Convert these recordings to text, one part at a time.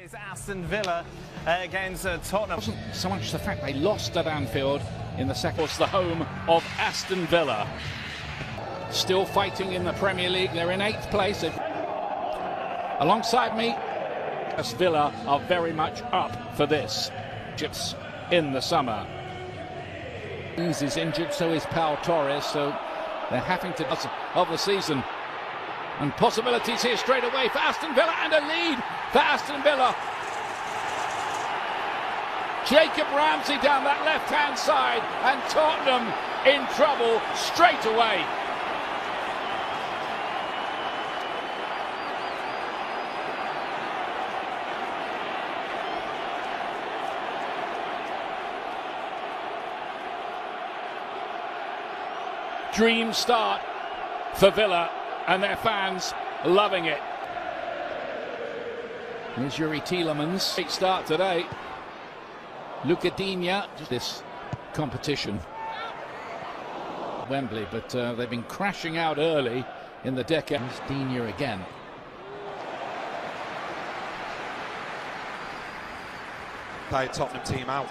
It's Aston Villa against Tottenham. It wasn't so much the fact they lost at Anfield in the second. It's the home of Aston Villa. Still fighting in the Premier League. They're in 8th place. Alongside me, Aston Villa are very much up for this. Chips in the summer. He's injured, so is Pau Torres, so they're having to of the season. And possibilities here straight away for Aston Villa, and a lead for Aston Villa. Jacob Ramsey down that left-hand side, and Tottenham in trouble straight away. Dream start for Villa, and their fans loving it. Here's Yuri Tielemans. Great start today. Luca Digne, this competition. Wembley, but they've been crashing out early in the decade. Here's Digne again. Entire Tottenham team out.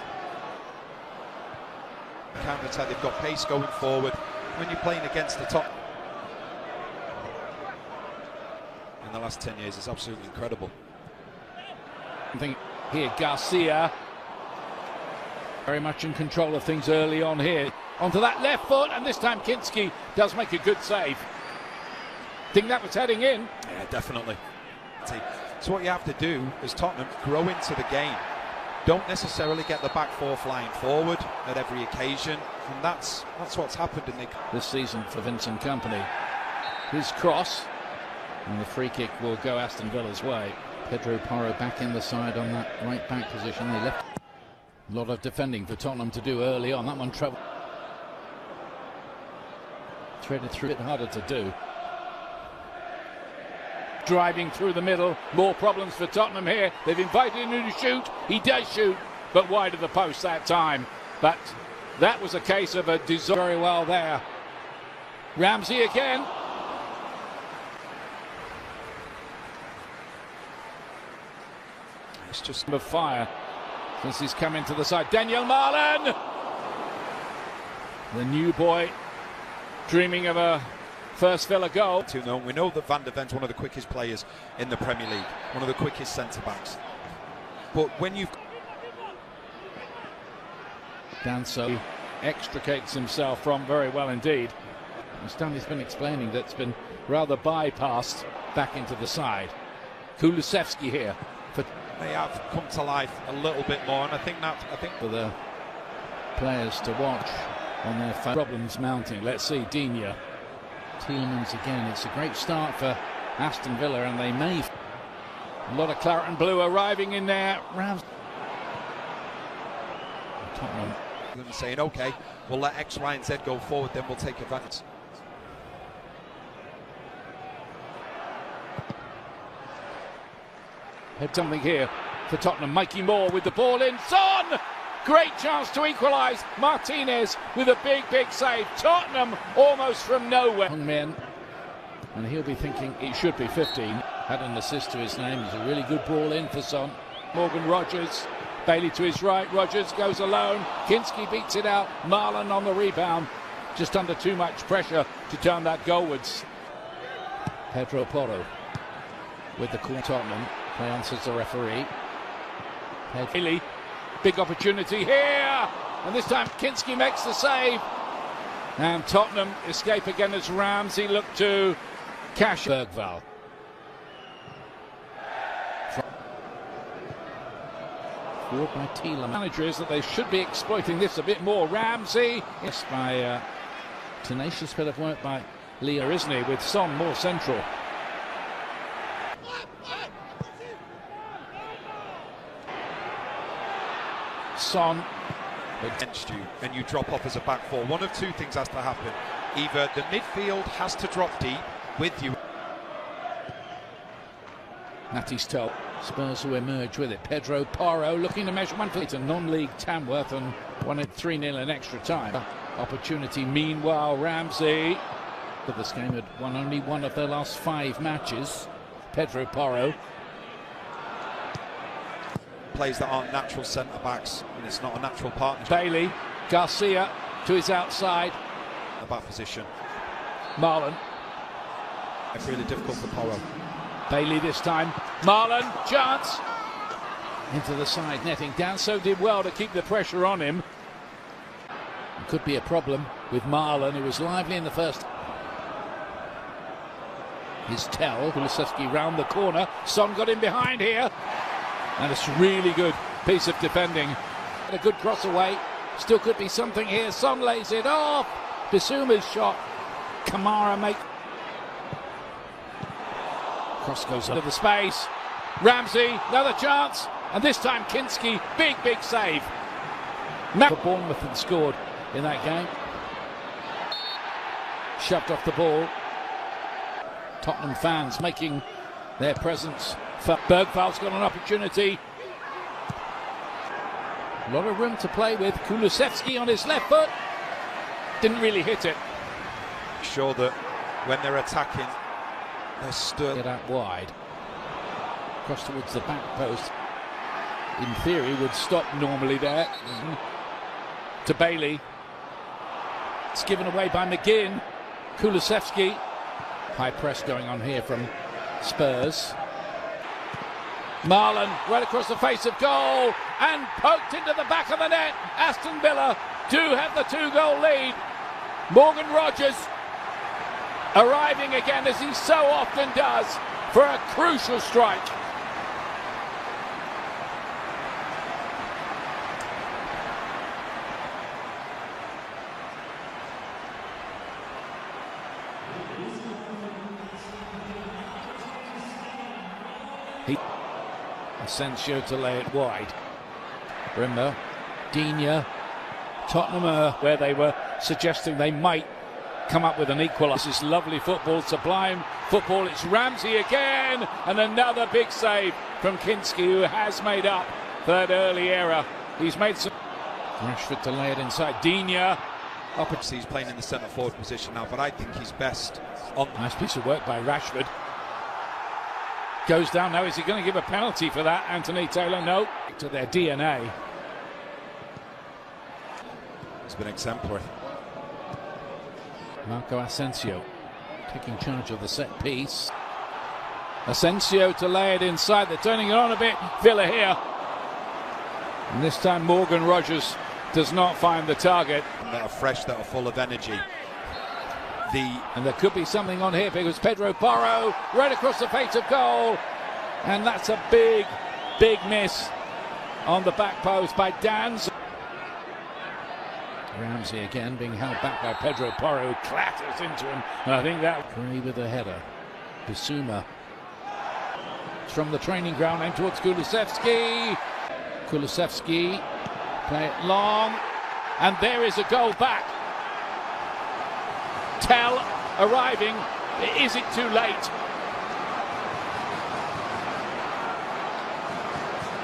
Counter attack, they've got pace going forward. When you're playing against the top in the last 10 years, it's absolutely incredible. I think here Garcia very much in control of things early on here. Onto that left foot, and this time Kinski does make a good save. Think that was heading in. Yeah, definitely. So what you have to do is Tottenham grow into the game. Don't necessarily get the back four flying forward at every occasion, and that's what's happened in this season for Vincent Kompany. His cross, and the free kick will go Aston Villa's way. Pedro Porro back in the side on that right back position. They left a lot of defending for Tottenham to do early on. That one threaded through, it harder to do. Driving through the middle, more problems for Tottenham here. They've invited him to shoot. He does shoot, but wide of the post that time. But that was a case of a desire. Very well there. Ramsey again. It's just a fire since he's come into the side. Daniel Marlon, the new boy, dreaming of a first Villa goal. We know that Van der Ven's one of the quickest players in the Premier League, one of the quickest centre-backs. But when you've... Danso extricates himself from very well indeed. Stanley's been explaining that's been rather bypassed back into the side. Kulusevski here. They have come to life a little bit more, and I think for the players to watch on their problems mounting. Let's see, Digne. Tielemans again. It's a great start for Aston Villa, and they may. A lot of claret and blue arriving in there. Ramsey. Tottenham saying, okay, we'll let X, Y, and Z go forward, then we'll take advantage. Had something here for Tottenham. Mikey Moore with the ball in. Son! Great chance to equalise. Martinez with a big save. Tottenham almost from nowhere. Young men, and he'll be thinking it should be 15. Had an assist to his name. It's a really good ball in for Son. Morgan Rogers, Bailey to his right. Rogers goes alone. Kinski beats it out. Marlon on the rebound. Just under too much pressure to turn that goalwards. Pedro Porro with the call. Tottenham. Play answers the referee. Bailey. Big opportunity here, and this time Kinski makes the save, and Tottenham escape again as Ramsey look to cash. Bergvall. Forward by Tielemans. Manager is that they should be exploiting this a bit more. Ramsey, yes, by tenacious bit of work by Leo, isn't he, with Son more central. Son against you, and you drop off as a back four. One of two things has to happen. Either the midfield has to drop deep with you. Natty's toe. Spurs who emerge with it. Pedro Porro looking to measure one for a non-league Tamworth and won it 3-0 in extra time. Opportunity meanwhile. Ramsey. But this game had won only one of their last 5 matches. Pedro Porro. players that aren't natural centre-backs, and it's not a natural partnership. Bailey, Garcia to his outside. The back position. Marlon. It's really difficult for Porro. Bailey this time. Marlon, chance. Into the side netting. Danso did well to keep the pressure on him. Could be a problem with Marlon, who was lively in the first. His tell. Kulusevski round the corner. Son got in behind here. And it's really good piece of defending. A good cross away. Still could be something here. Son lays it off. Bissouma's shot. Kamara make. Cross goes into the space. Ramsey, another chance. And this time Kinski, big save. For Bournemouth had scored in that game. Shoved off the ball. Tottenham fans making their presence. Bergval's got an opportunity. A lot of room to play with. Kulusevski on his left foot. Didn't really hit it. Sure that when they're attacking, they're still. Get out wide. Cross towards the back post. In theory would stop normally there. To Bailey. It's given away by McGinn. Kulusevski. High press going on here from Spurs. Marlon right across the face of goal and poked into the back of the net. Aston Villa do have the 2-goal lead. Morgan Rogers arriving again, as he so often does, for a crucial strike. Asensio to lay it wide. Rimmer, Digne, Tottenham where they were suggesting they might come up with an equaliser. This is lovely football, sublime football. It's Ramsey again, and another big save from Kinski, who has made up for that early error. He's made some. Rashford to lay it inside. Digne. He's playing in the centre forward position now, but I think he's best on. Nice piece of work by Rashford. Goes down now. Is he going to give a penalty for that, Anthony Taylor? No. To their DNA. It's been exemplary. Marco Asensio taking charge of the set piece. Asensio to lay it inside. They're turning it on a bit. Villa here. And this time Morgan Rogers does not find the target. And that are fresh, that are full of energy. And there could be something on here because Pedro Porro right across the face of goal. And that's a big miss on the back post by Danz. Ramsey again being held back by Pedro Porro, who clatters into him. And I think that Gray with the header. Bissouma. It's from the training ground and towards Kulusevski. Kulusevski play it long. And there is a goal back. Tell arriving. Is it too late?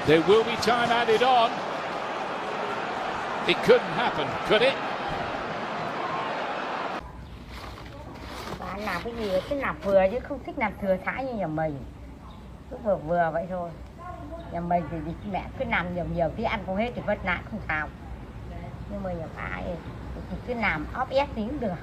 There will be time added on. It couldn't happen, could it? Bạn làm cái gì cứ nạp vừa chứ không thích nạp thừa thãi như nhà mình. Cứ vừa vậy thôi. Nhà mình thì mẹ cứ nằm nhiều khi ăn không hết thì vất nạn không sao. Nhưng mà nhà ai thì cứ làm óp ép tí cũng được.